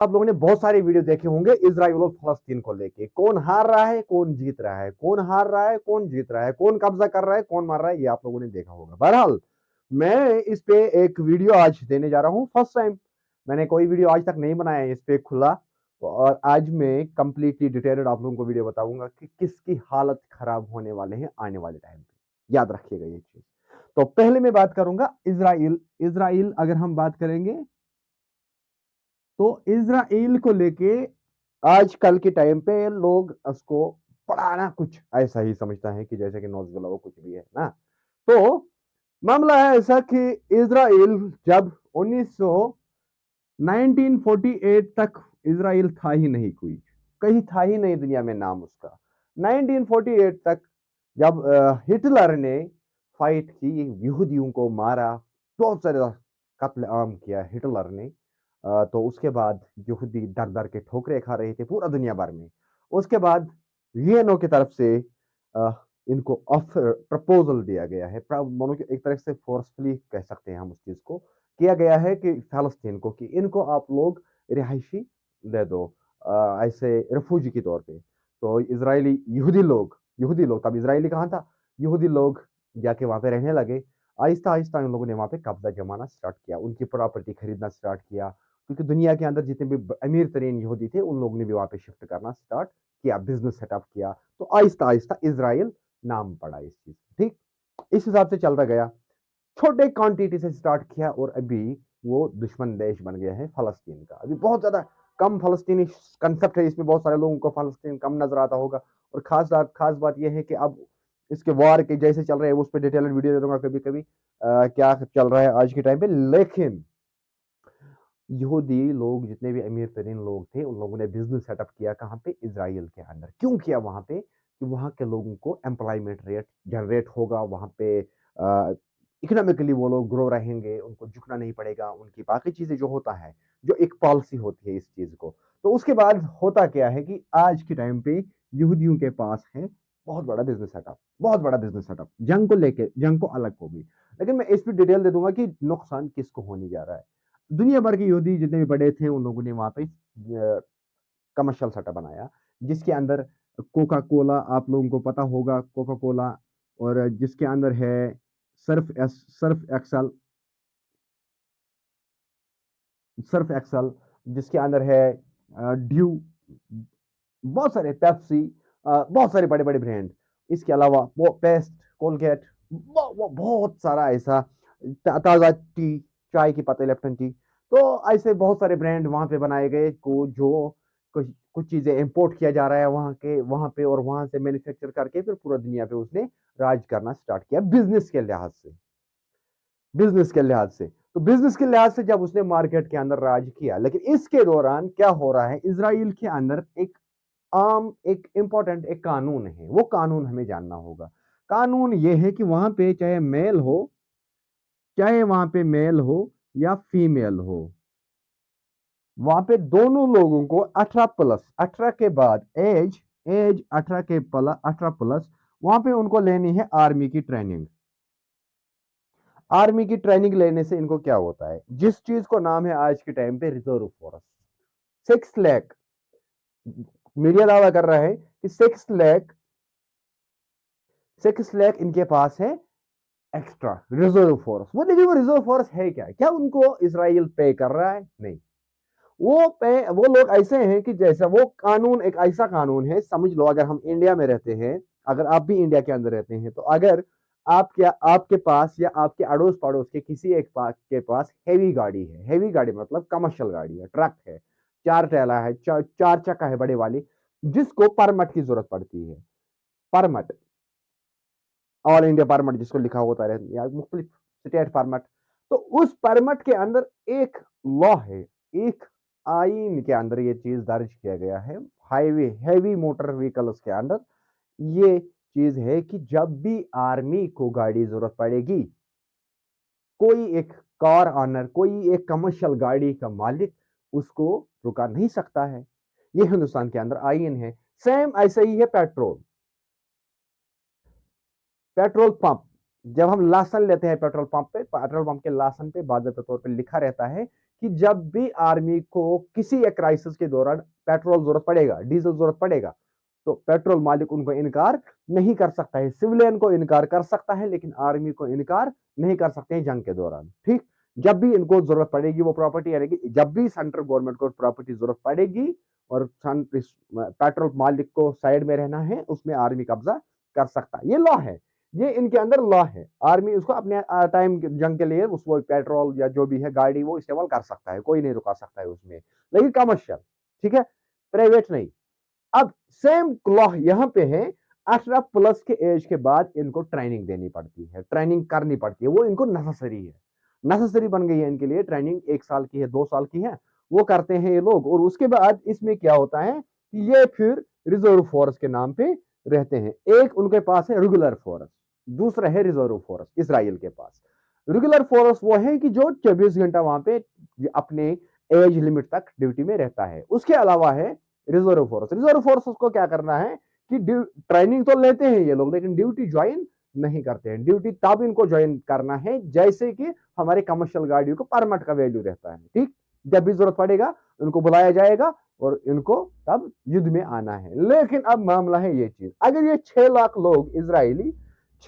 आप लोगों ने बहुत सारे वीडियो देखे होंगे इजराइल और फलस्तीन को लेके, कौन हार रहा है कौन जीत रहा है, कौन हार रहा है कौन जीत रहा है, कौन कब्जा कर रहा है कौन मार रहा है, ये आप लोगों ने देखा होगा। बहरहाल मैं इस पे एक वीडियो आज देने जा रहा हूँ, फर्स्ट टाइम। मैंने कोई वीडियो आज तक नहीं बनाया है इस पे खुला, और आज मैं कंप्लीटली डिटेल्ड आप लोगों को वीडियो बताऊंगा कि किसकी हालत खराब होने वाले हैं आने वाले टाइम पे। याद रखिएगा ये चीज। तो पहले मैं बात करूंगा इजराइल। इजराइल अगर हम बात करेंगे तो इजराइल को लेके आजकल के टाइम पे लोग उसको पढ़ाना कुछ ऐसा ही समझता है कि जैसे कि नौजवान वो कुछ भी है ना। तो मामला है ऐसा कि इजराइल जब 1948 तक इजराइल था ही नहीं, कोई कहीं था ही नहीं दुनिया में नाम उसका। 1948 तक जब हिटलर ने फाइट की, यहूदियों को मारा, बहुत सारे कत्ल आम किया हिटलर ने, तो उसके बाद यहूदी दर दर के ठोकरे खा रहे थे पूरा दुनिया भर में। उसके बाद यूएनओ की तरफ से इनको ऑफर प्रपोजल दिया गया है, एक तरह से फोर्सफुली कह सकते हैं हम उस चीज को, किया गया है कि फलस्तीन को कि इनको आप लोग रिहायशी दे दो, ऐसे रिफ्यूजी के तौर पे। तो इजरायली यहूदी लोग तब इजरायली कहाँ था, यहूदी लोग जाके वहां पे रहने लगे। आहिस्ता आहिस्ता उन लोगों ने वहां पे कब्जा जमाना स्टार्ट किया, उनकी प्रॉपर्टी खरीदना स्टार्ट किया, क्योंकि दुनिया के अंदर जितने भी अमीर तरीन यहूदी थे उन लोगों ने भी वहां पे शिफ्ट करना स्टार्ट किया, बिजनेस सेटअप किया। तो आहिस्ता आहिस्ता इजराइल नाम पड़ा इस चीज, ठीक। इस हिसाब से चलता गया, छोटे क्वांटिटी से स्टार्ट किया, और अभी वो दुश्मन देश बन गया है फलस्तीन का। अभी बहुत ज्यादा कम फलस्तीनी कंसेप्ट है इसमें, बहुत सारे लोगों को फलस्तीन कम नजर आता होगा। और खास बात यह है कि अब इसके वार के जैसे चल रहे हैं उस पर डिटेल वीडियो दे दूंगा कभी कभी, क्या चल रहा है आज के टाइम पे। लेकिन यहूदी लोग जितने भी अमीर तरीन लोग थे उन लोगों ने बिजनेस सेटअप किया कहाँ पे, इसराइल के अंदर। क्यों किया वहां पे, कि वहां के लोगों को एम्प्लॉयमेंट रेट जनरेट होगा वहां पे, इकोनॉमिकली वो लोग ग्रो रहेंगे, उनको झुकना नहीं पड़ेगा, उनकी बाकी चीजें जो होता है, जो एक पॉलिसी होती है इस चीज को। तो उसके बाद होता क्या है कि आज के टाइम पे यहूदियों के पास है बहुत बड़ा बिजनेस सेटअप, बहुत बड़ा बिजनेस सेटअप, जंग को लेके, जंग को अलग होगी। लेकिन मैं इस पर डिटेल दे दूंगा कि नुकसान किसको होने जा रहा है। दुनिया भर के यहूदी जितने भी बड़े थे उन लोगों ने वहां पे कमर्शियल सेटअप बनाया, जिसके अंदर कोका कोला, आप लोगों को पता होगा कोका कोला, और जिसके अंदर है सर्फ एक्सल, जिसके अंदर है ड्यू, बहुत सारे पेप्सी, बहुत सारे बड़े बड़े ब्रांड। इसके अलावा वो पेस्ट, कोलगेट, बहुत सारा ऐसा, ताजा टी, चाय की पत्ते, लेप्टन टी। तो ऐसे बहुत सारे ब्रांड वहां पे बनाए गए को जो कुछ कुछ चीजें इंपोर्ट किया जा रहा है वहां पे, और वहां से मैन्युफैक्चर करके फिर पूरा दुनिया पे उसने राज करना स्टार्ट किया, बिजनेस के लिहाज से। तो बिजनेस के लिहाज से जब उसने मार्केट के अंदर राज किया, लेकिन इसके दौरान क्या हो रहा है, इसराइल के अंदर एक इंपॉर्टेंट एक कानून है, वो कानून हमें जानना होगा। कानून ये है कि चाहे वहां पे मेल हो या फीमेल हो, वहां पे दोनों लोगों को 18+, 18 के बाद एज एज 18+, वहां पे उनको लेनी है आर्मी की ट्रेनिंग। आर्मी की ट्रेनिंग लेने से इनको क्या होता है, जिस चीज को नाम है आज के टाइम पे रिजर्व फोर्स। 6 लाख, मीडिया दावा कर रहा है कि 6 लाख इनके पास है एक्स्ट्रा रिजर्व फोर्स। वो देखिए, वो रिजर्व फोर्स है क्या, क्या उनको इसराइल पे कर रहा है? नहीं। वो लोग ऐसे हैं कि जैसा वो कानून, एक ऐसा कानून है, समझ लो अगर हम इंडिया में रहते हैं, अगर आप भी इंडिया के अंदर रहते हैं, तो अगर आपके पास या आपके अड़ोस पड़ोस के किसी एक के पास हैवी गाड़ी है, हैवी गाड़ी मतलब कमर्शियल गाड़ी है, ट्रक है, चार टैला है, चार चक्का है बड़े वाली, जिसको परमिट की जरूरत पड़ती है, परमिट, ऑल इंडिया परमिट जिसको लिखा होता है, या मुख्तलिफ स्टेट परमिट। तो उस परमिट के अंदर एक लॉ है, एक आइन के अंदर ये चीज दर्ज किया गया है, हाईवे हैवी मोटर व्हीकल्स के अंदर ये चीज है कि जब भी आर्मी को गाड़ी जरूरत पड़ेगी, कोई एक कार ऑनर, कोई एक कमर्शियल गाड़ी का मालिक उसको रुका नहीं सकता है। ये हिंदुस्तान के अंदर आइन है। सेम ऐसा ही है पेट्रोल पंप। जब हम लासन लेते हैं पेट्रोल पंप पे, पेट्रोल पंप के लासन पे बाकायदा तौर पे लिखा रहता है कि जब भी आर्मी को किसी एक क्राइसिस के दौरान पेट्रोल जरूरत पड़ेगा, डीजल जरूरत पड़ेगा, तो पेट्रोल मालिक उनको इनकार नहीं कर सकता है। सिविलियन को इनकार कर सकता है, लेकिन आर्मी को इनकार नहीं कर सकते हैं जंग के दौरान। ठीक, जब भी इनको जरूरत पड़ेगी वो प्रॉपर्टी आएगी, जब भी सेंट्रल गवर्नमेंट को प्रॉपर्टी जरूरत पड़ेगी और पेट्रोल मालिक को साइड में रहना है, उसमें आर्मी कब्जा कर सकता है। ये लॉ है, ये इनके अंदर लॉ है। आर्मी उसको अपने टाइम जंग के लिए उस वो पेट्रोल या जो भी है गाड़ी वो इस्तेमाल कर सकता है, कोई नहीं रुका सकता है उसमें, लेकिन कमर्शियल, ठीक है, प्राइवेट नहीं। अब सेम लॉ यहां पे है, 18 प्लस के एज के बाद इनको ट्रेनिंग देनी पड़ती है, ट्रेनिंग करनी पड़ती है, वो इनको नेसेसरी है, नेसेसरी बन गई है इनके लिए। ट्रेनिंग 1 साल की है, 2 साल की है, वो करते हैं ये लोग। और उसके बाद इसमें क्या होता है कि ये फिर रिजर्व फोर्स के नाम पे रहते हैं। एक उनके पास है रेगुलर फोर्स, दूसरा है रिजर्व फोर्स इसराइल के पास। रेगुलर फोर्स वो है कि जो 24 घंटा वहां पे अपने एज लिमिट तक ड्यूटी में रहता है। उसके अलावा है रिजर्व फोर्स। रिजर्व फोर्स को क्या करना है कि ट्रेनिंग तो लेते हैं ये लोग, लेकिन ड्यूटी ज्वाइन नहीं करते हैं। ड्यूटी तब इनको ज्वाइन करना है जैसे कि हमारे कमर्शियल गाड़ियों को परमिट का वैल्यू रहता है। ठीक, जब भी जरूरत पड़ेगा उनको बुलाया जाएगा और इनको तब युद्ध में आना है। लेकिन अब मामला है ये चीज, अगर ये 6 लाख लोग इसराइली,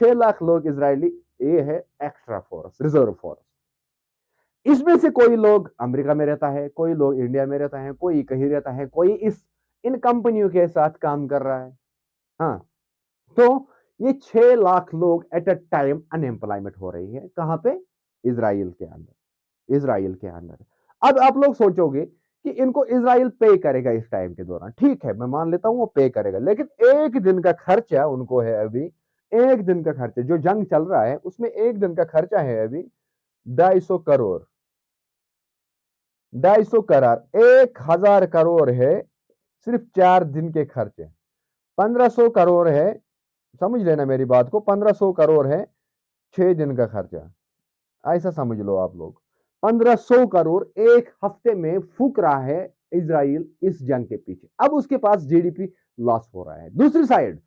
6 लाख लोग इसराइली, ये है एक्स्ट्रा फोर्स, रिजर्व फोर्स। इसमें से कोई लोग अमेरिका में रहता है, कोई लोग इंडिया में रहता है, कोई कहीं रहता है, कोई इन कंपनियों के साथ काम कर रहा है। हाँ, तो ये 6 लाख लोग एट अ टाइम अनएम्प्लॉयमेंट हो रही है। कहां पे? इसराइल के अंदर, इसराइल के अंदर। अब आप लोग सोचोगे कि इनको इसराइल पे करेगा इस टाइम के दौरान। ठीक है, मैं मान लेता हूं वो पे करेगा, लेकिन एक दिन का खर्चा उनको है अभी, एक दिन का खर्चा जो जंग चल रहा है उसमें एक दिन का खर्चा है अभी 250 करोड़, 250 करोड़, 1000 करोड़ है सिर्फ 4 दिन के खर्चे। 1500 करोड़ है, समझ लेना मेरी बात को, 1500 करोड़ है 6 दिन का खर्चा। ऐसा समझ लो आप लोग, 1500 करोड़ एक हफ्ते में फूक रहा है इजराइल इस जंग के पीछे। अब उसके पास जीडीपी लॉस हो रहा है। दूसरी साइड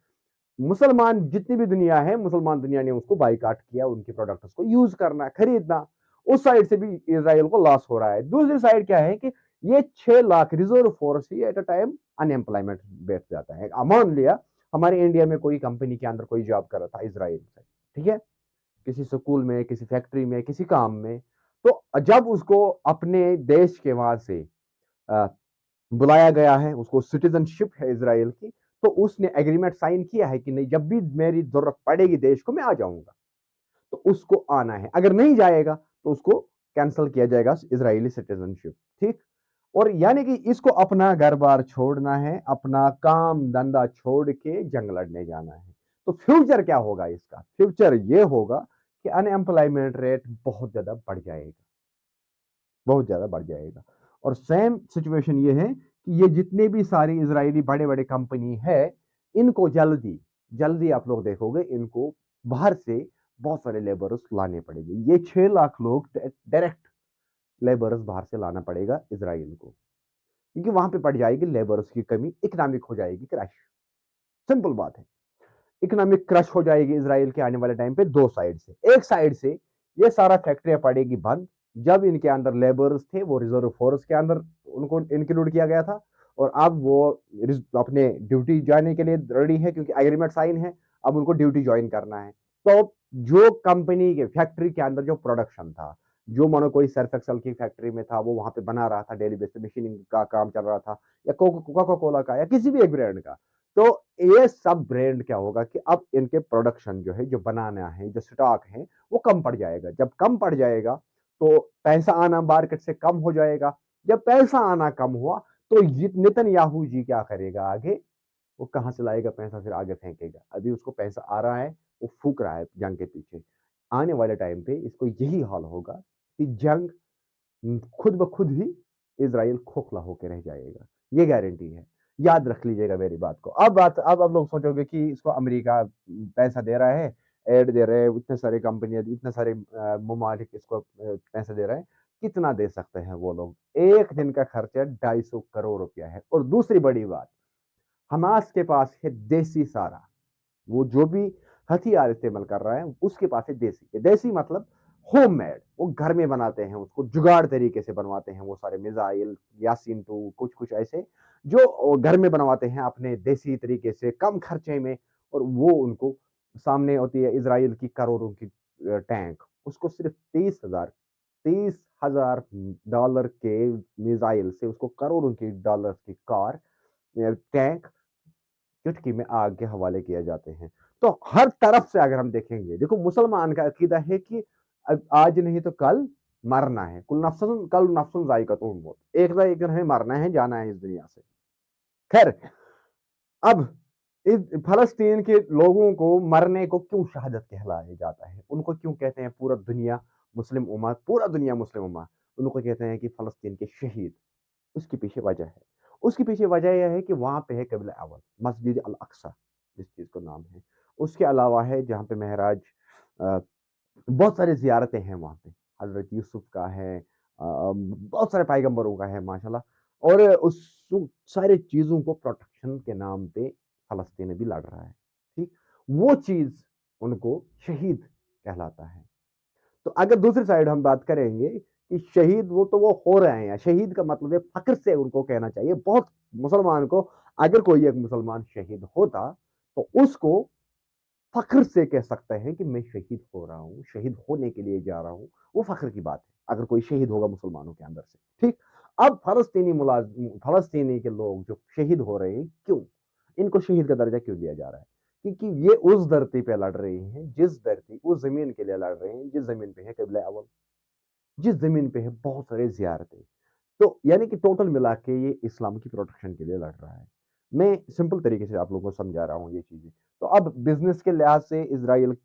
मुसलमान, जितनी भी दुनिया है, मुसलमान दुनिया ने उसको बाइकाट किया, उनके प्रोडक्ट्स को यूज करना, खरीदना, उस साइड से भी इसराइल को लॉस हो रहा है। दूसरी साइड क्या है कि ये 6 lakh reserve force he at a time unemployment बैठ जाता है। मान लिया हमारे इंडिया में कोई कंपनी के अंदर कोई जॉब कर रहा था इसराइल से, ठीक है, किसी स्कूल में, किसी फैक्ट्री में, किसी काम में, तो जब उसको अपने देश के वहां से बुलाया गया है, उसको सिटीजनशिप है इसराइल की, तो उसने एग्रीमेंट साइन किया है कि नहीं, जब भी मेरी जरूरत पड़ेगी देश को मैं आ जाऊंगा, तो उसको आना है। अगर नहीं जाएगा तो उसको कैंसिल किया जाएगा इजरायली सिटीजनशिप। ठीक, और यानी कि इसको अपना घर बार छोड़ना है, अपना काम धंधा छोड़ के जंग लड़ने जाना है। तो फ्यूचर क्या होगा इसका? फ्यूचर ये होगा कि अनएम्प्लॉयमेंट रेट बहुत ज्यादा बढ़ जाएगा, बहुत ज्यादा बढ़ जाएगा। और सेम सिचुएशन ये है कि ये जितने भी सारी इजरायली बड़े बड़े कंपनी है, इनको जल्दी जल्दी आप लोग देखोगे इनको बाहर से बहुत सारे लेबर्स लाने पड़ेंगे। ये 6 लाख लोग डायरेक्ट लेबर्स बाहर से लाना पड़ेगा इसराइल को, क्योंकि वहां पे पड़ जाएगी लेबर्स की कमी, इकोनॉमिक हो जाएगी क्रैश। सिंपल बात है, इकोनॉमिक क्रश हो जाएगी इसराइल के आने वाले टाइम पे। दो साइड से, एक साइड से ये सारा फैक्ट्रियां पड़ेगी बंद, जब इनके अंदर लेबर्स थे वो रिजर्व फोर्स के अंदर उनको इंक्लूड किया गया था, और अब वो अपने ड्यूटी जाने के लिए रेडी है क्योंकि एग्रीमेंट साइन है, अब उनको ड्यूटी ज्वाइन करना है। तो जो कंपनी के फैक्ट्री के अंदर जो प्रोडक्शन था, जो मानो कोई सर्फ एक्सल की फैक्ट्री में था, वो वहां पे बना रहा था, डेली बेस पे मशीनिंग का काम चल रहा था, या कोका कोला का या किसी भी एक ब्रांड का, तो ये सब ब्रांड क्या होगा कि अब इनके प्रोडक्शन जो है, जो बनाना है, जो स्टॉक है, वो कम पड़ जाएगा। जब कम पड़ जाएगा तो पैसा आना मार्केट से कम हो जाएगा। जब पैसा आना कम हुआ तो नेतन्याहू जी क्या करेगा आगे? वो कहां से लाएगा पैसा, फिर आगे फेंकेगा। अभी उसको पैसा आ रहा है, वो फूक रहा है जंग के पीछे। आने वाले टाइम पे इसको यही हाल होगा कि जंग खुद ब खुद ही इसराइल खोखला होकर रह जाएगा, ये गारंटी है। याद रख लीजिएगा मेरी बात को। अब लोग सोचोगे कि इसको अमेरिका पैसा दे रहा है, एड दे रहे हैं, इतने सारे कंपनियां, इतने सारे ममालिक इसको पैसा दे रहे हैं। कितना दे सकते हैं वो लोग? एक दिन का खर्चा 250 करोड़ रुपया है। और दूसरी बड़ी बात, हमास के पास है देसी सारा, वो जो भी हथियार इस्तेमाल कर रहा है उसके पास है देसी। देसी मतलब होममेड, वो घर में बनाते हैं, उसको जुगाड़ तरीके से बनवाते हैं, वो सारे मिसाइल, यासीन 2 कुछ-कुछ ऐसे जो घर में बनवाते हैं अपने देसी तरीके से कम खर्चे में, और वो उनको सामने होती है इज़राइल की करोड़ों की टैंक, उसको सिर्फ 30,000 डॉलर के मिसाइल से उसको करोड़ों की डॉलर की कार टैंक चुटकी में आग के हवाले किए जाते हैं। तो हर तरफ से अगर हम देखेंगे, देखो मुसलमान का अकीदा है कि आज नहीं तो कल मरना है, कल नफ्सुन ज़ाइक़तुल मौत, एक ना एक दिन हमें मरना है, जाना है इस दुनिया से। खैर, अब इस फ़लस्तीन के लोगों को मरने को क्यों शहादत कहलाया जाता है? उनको क्यों कहते हैं पूरा दुनिया मुस्लिम उम्मा, उनको कहते हैं कि फ़लस्तीन के शहीद। उसके पीछे वजह है। उसके पीछे वजह यह है कि वहाँ पे है क़िबला अव्वल, मस्जिद अल अक़सा जिस चीज़ को नाम है। उसके अलावा है जहाँ पे महराज अ, बहुत सारी ज़ियारतें हैं वहाँ पे। हज़रत यूसुफ का है, बहुत सारे पैगंबरों का है माशाअल्लाह, और उस सारी चीज़ों को प्रोटेक्शन के नाम पे फ़लस्तीन भी लड़ रहा है, ठीक? वो चीज़ उनको शहीद कहलाता है। तो अगर दूसरी साइड हम बात करेंगे कि शहीद वो हो रहे हैं, शहीद का मतलब है फ़ख्र से उनको कहना चाहिए। बहुत मुसलमान को, अगर कोई एक मुसलमान शहीद होता, तो उसको फ़ख्र से कह सकते हैं कि मैं शहीद हो रहा हूँ, शहीद होने के लिए जा रहा हूँ, वो फ़ख्र की बात है, अगर कोई शहीद होगा मुसलमानों के अंदर से, ठीक? अब फ़लस्तीनी के लोग जो शहीद हो रहे हैं, क्यों? इनको शहीद का दर्जा क्यों दिया जा रहा है? क्योंकि ये उस धरती पे लड़ रहे हैं, उस ज़मीन के लिए लड़ रहे हैं, जिस ज़मीन पे है क़िबला अव्वल, जिस ज़मीन पे है बहुत सारी ज़ियारतें। तो यानी कि टोटल मिला के ये इस्लाम की प्रोटेक्शन के लिए लड़ रहा है। मैं सिंपल तरीके से आप लोगों को समझा रहा हूँ ये चीज़ें। तो अब बिज़नेस के लिहाज़ से इज़राइल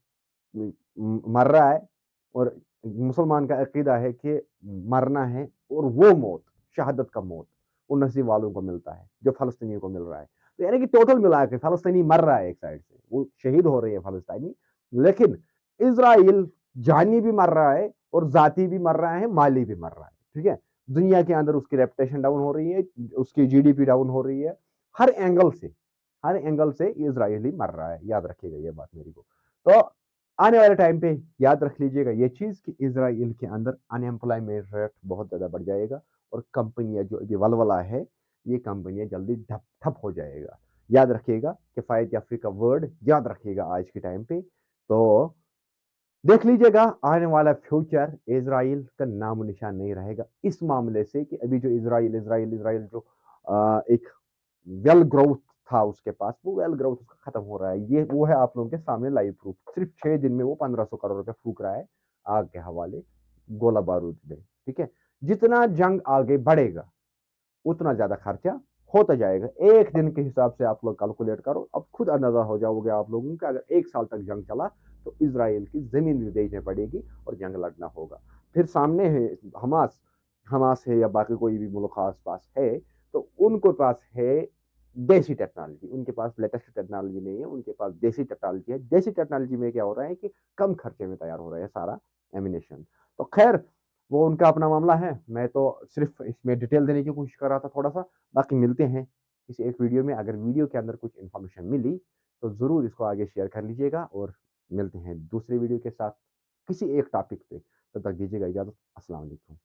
मर रहा है, और मुसलमान का अकीदा है कि मरना है, और वो मौत, शहादत का मौत, उन नसीब वालों को मिलता है, जो फ़लस्तीनियों को मिल रहा है। तो यानी कि टोटल मिला के फ़लस्तीनी मर रहा है एक साइड से, वो शहीद हो रहे हैं फ़लस्तीनी, लेकिन इज़राइल जानी भी मर रहा है, और ज़ाती भी मर रहा है, माली भी मर रहा है, ठीक है? दुनिया के अंदर उसकी रेपुटेशन डाउन हो रही है, उसकी जीडीपी डाउन हो रही है, हर एंगल से इज़राइली मर रहा है, याद रखिएगा ये बात मेरी को। तो आने वाले टाइम पे याद रख लीजिएगा ये चीज़ कि इज़राइल के अंदर अनएम्प्लॉयमेंट रेट बहुत ज़्यादा बढ़ जाएगा, और कंपनियाँ जो अभी वलवला है, ये कंपनियाँ जल्दी ठप हो जाएगा। याद रखिएगा, किफ़ायत याफ़ी का वर्ड याद रखिएगा आज के टाइम पे। तो देख लीजिएगा आने वाला फ्यूचर इज़राइल का नामो-निशान नहीं रहेगा इस मामले से, कि अभी जो इज़राइल जो एक वेल ग्रोथ था उसके पास, वो वेल ग्रोथ उसका खत्म हो रहा है। ये वो है आप लोगों के सामने लाइव प्रूफ। सिर्फ 6 दिन में वो 1500 करोड़ रुपए फूँक रहा है आग के हवाले, गोला बारूद में, ठीक है? जितना जंग आगे बढ़ेगा, उतना ज़्यादा खर्चा होता जाएगा। 1 दिन के हिसाब से आप लोग कैलकुलेट करो, अब खुद अंदाज़ा हो जाओगे आप लोगों को, अगर 1 साल तक जंग चला, तो इज़राइल की ज़मीन भी बेचनी पड़ेगी और जंग लड़ना होगा। फिर सामने है हमास, हमास है या बाकी कोई भी मुल्क आस-पास है, तो उनके पास है देसी टेक्नोलॉजी, उनके पास लेटेस्ट टेक्नोलॉजी नहीं है, उनके पास देसी टेक्नोलॉजी है। देसी टेक्नोलॉजी में क्या हो रहा है कि कम खर्चे में तैयार हो रहा है सारा एम्यूनेशन। तो खैर, वो उनका अपना मामला है, मैं तो सिर्फ़ इसमें डिटेल देने की कोशिश कर रहा था थोड़ा-सा। बाकी मिलते हैं किसी एक वीडियो में, अगर वीडियो के अंदर कुछ इन्फॉर्मेशन मिली, तो ज़रूर इसको आगे शेयर कर लीजिएगा, और मिलते हैं दूसरे वीडियो के साथ, किसी एक टॉपिक पे। तब तक दीजिएगा इजाज़त। अस्सलाम वालेकुम।